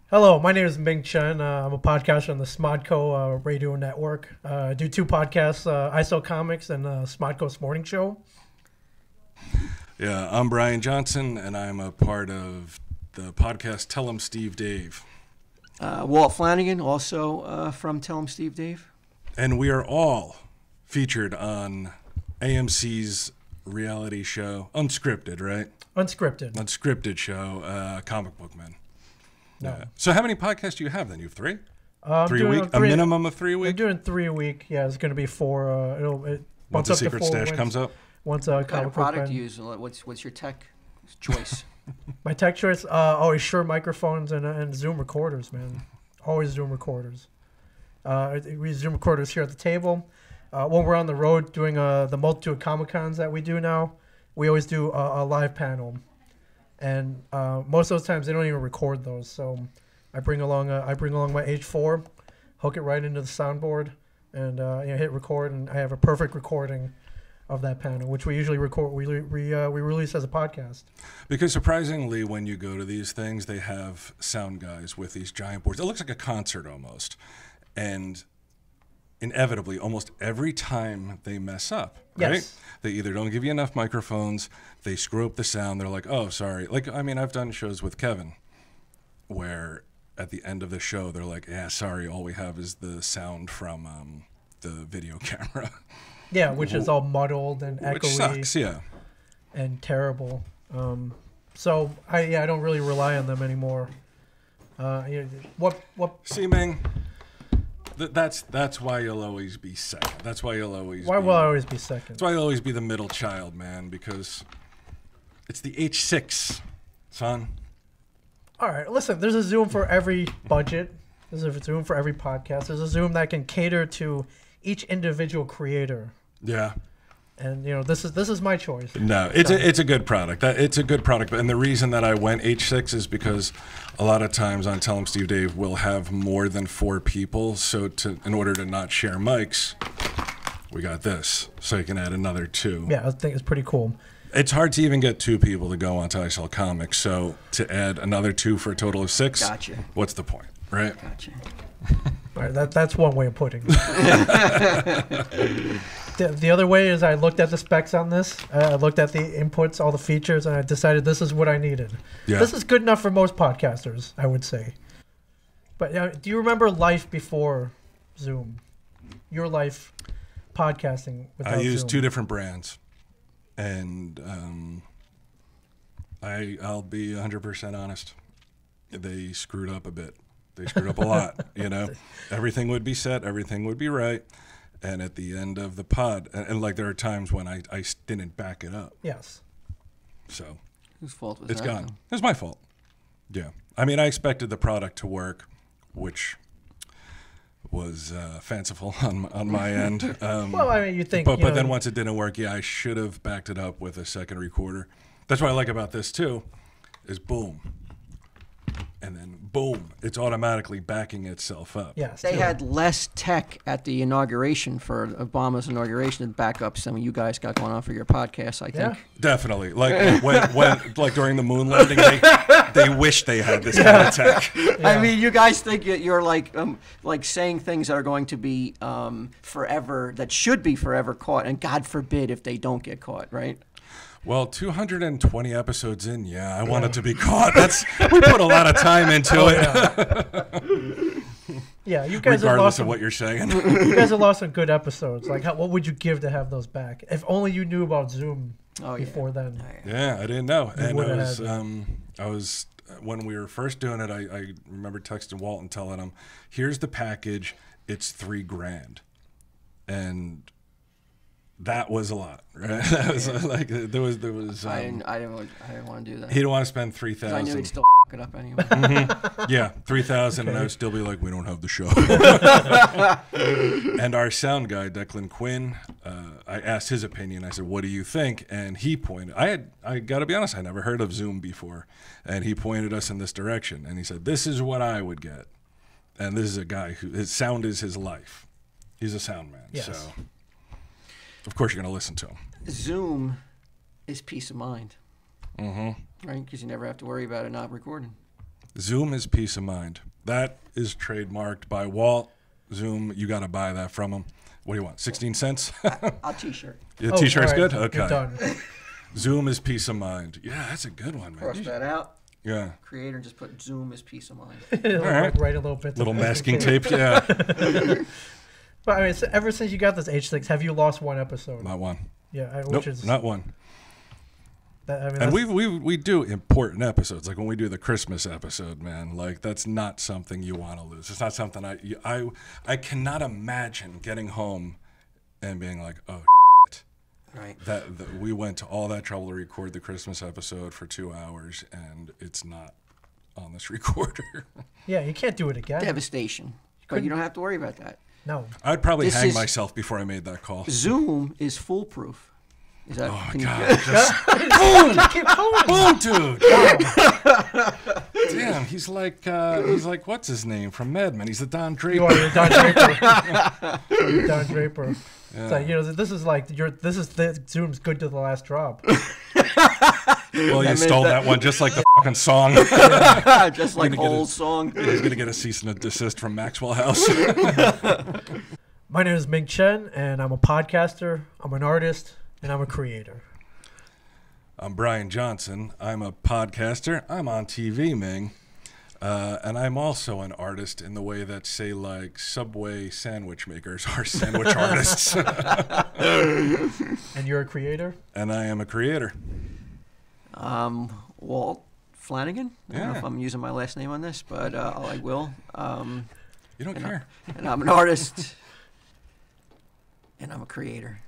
Hello, my name is Ming Chen. I'm a podcaster on the SModCo radio network. I do two podcasts, ISO Comics and SModCo's Morning Show. Yeah, I'm Bryan Johnson, and I'm a part of the podcast Tell 'em Steve Dave. Walt Flanagan, also from Tell 'em Steve Dave. And we are all featured on AMC's reality show, Unscripted, right? Unscripted. Unscripted show, Comic Book Man. No. Yeah. So how many podcasts do you have then? You have three? I'm doing a minimum of 3 a week? I'm doing 3 a week. Yeah, it's going to be four. Once the Secret Stash comes up? Once What kind Comic of product Book do you Man. use? What's your tech choice? My tech choice, always Shure microphones and Zoom recorders, man. Always Zoom recorders. We use Zoom recorders here at the table. When we're on the road doing the multitude of Comic-Cons that we do now, we always do a live panel. And most of those times they don't even record those, so I bring along my H4, hook it right into the soundboard, and hit record, and I have a perfect recording of that panel, which we usually record. We release as a podcast. Because surprisingly, when you go to these things, they have sound guys with these giant boards. It looks like a concert almost, and inevitably, almost every time they mess up, right? Yes. They either don't give you enough microphones, they screw up the sound, they're like, oh, sorry. Like, I mean, I've done shows with Kevin where at the end of the show, they're like, yeah, sorry, all we have is the sound from the video camera. Yeah, which is all muddled and echoey. Which sucks, yeah. And terrible. So I don't really rely on them anymore. What? See, Ming, that's why you'll always be second. That's why you'll always Why will I always be second? That's why you'll always be the middle child, man, because it's the H6, son. All right, listen, there's a Zoom for every budget. There's a Zoom for every podcast. There's a Zoom that can cater to each individual creator. Yeah. And this is my choice. No, it's a good product. It's a good product, and the reason that I went H6 is because a lot of times on Tell 'em Steve Dave we'll have more than 4 people. So in order to not share mics, we got this, so you can add another 2. Yeah, I think it's pretty cool. It's hard to even get 2 people to go onto ISL Comics, so to add another 2 for a total of 6, Gotcha. What's the point, right? Gotcha. All right, that's one way of putting it. The other way is I looked at the specs on this. I looked at the inputs, all the features, and I decided this is what I needed. Yeah. This is good enough for most podcasters, I would say. But do you remember life before Zoom? Your life podcasting without Zoom? I used 2 different brands, and I'll be 100% honest. They screwed up a bit. They screwed up a lot, Everything would be set, everything would be right. And at the end of the pod, and like there are times when I didn't back it up. Yes. So. Whose fault was it's that? gone. It was my fault. Yeah. I mean, I expected the product to work, which was fanciful on my end. Well, I mean, you think. But then once it didn't work, I should have backed it up with a second recorder. That's what I like about this, too, is boom. And then, boom, it's automatically backing itself up. Yes. They had less tech at the inauguration for Obama's inauguration and backups than what you guys got going on for your podcast, I think. Definitely. Like when like during the moon landing, they wish they had this kind of tech. Yeah. I mean, you guys think you're like saying things that are going to be forever, that should be forever caught, and God forbid if they don't get caught, right? Well, 220 episodes in, I want it to be caught. We put a lot of time into it. Yeah, you guys regardless of what you're saying. You guys have lost some good episodes. Like, what would you give to have those back? If only you knew about Zoom before then. Yeah, I didn't know. And I was when we were first doing it, I remember texting Walt and telling him, "Here's the package. It's $3,000," and that was a lot, right? That was like there was. I didn't want to do that. He didn't want to spend $3,000. I knew he'd still it up anyway. Mm-hmm. Yeah, $3,000, and I would still be like, we don't have the show. And our sound guy, Declan Quinn, I asked his opinion. I said, "What do you think?" And he pointed. I got to be honest, I never heard of Zoom before, and he pointed us in this direction. And he said, "This is what I would get." And this is a guy who his sound is his life. He's a sound man, yes. So. Of course, you're going to listen to him. Zoom is peace of mind. Mm-hmm. Right? Because you never have to worry about it not recording. Zoom is peace of mind. That is trademarked by Walt. Zoom, you got to buy that from him. What do you want, 16 cents? A T-shirt. Yeah, T-shirt's all right. good? Okay. You're done. Zoom is peace of mind. Yeah, that's a good one, man. Cross that out. Yeah. Creator and just put Zoom is peace of mind. Right. Write a little bit. Little masking tape, yeah. But I mean, so ever since you got this H6, have you lost one episode? Not one. Yeah, which Nope, is not one. I mean, And we do important episodes, like when we do the Christmas episode, man. Like that's not something you want to lose. It's not something I cannot imagine getting home and being like, oh, shit. Right. That we went to all that trouble to record the Christmas episode for 2 hours, and it's not on this recorder. Yeah, you can't do it again. Devastation. But you don't have to worry about that. No. I'd probably This hang is- myself before I made that call. Zoom is foolproof. Is that? Oh can my you- God! Keep going. Boom, dude! Damn, he's like what's his name from Mad Men? He's the Don You Draper. are you're Don Draper. You're Don Draper. Yeah. So this is like the Zoom's good to the last drop. Well, you stole that one just like the fucking song. Just like whole song. He's gonna get a cease and desist from Maxwell House. My name is Ming Chen, and I'm a podcaster. I'm an artist, and I'm a creator. I'm Bryan Johnson. I'm a podcaster. I'm on TV, Ming. And I'm also an artist in the way that, say, like Subway sandwich makers are sandwich artists. And you're a creator? And I am a creator. Walt Flanagan. I don't know Yeah. if I'm using my last name on this, but I will. You don't care. And I'm an artist. And I'm a creator.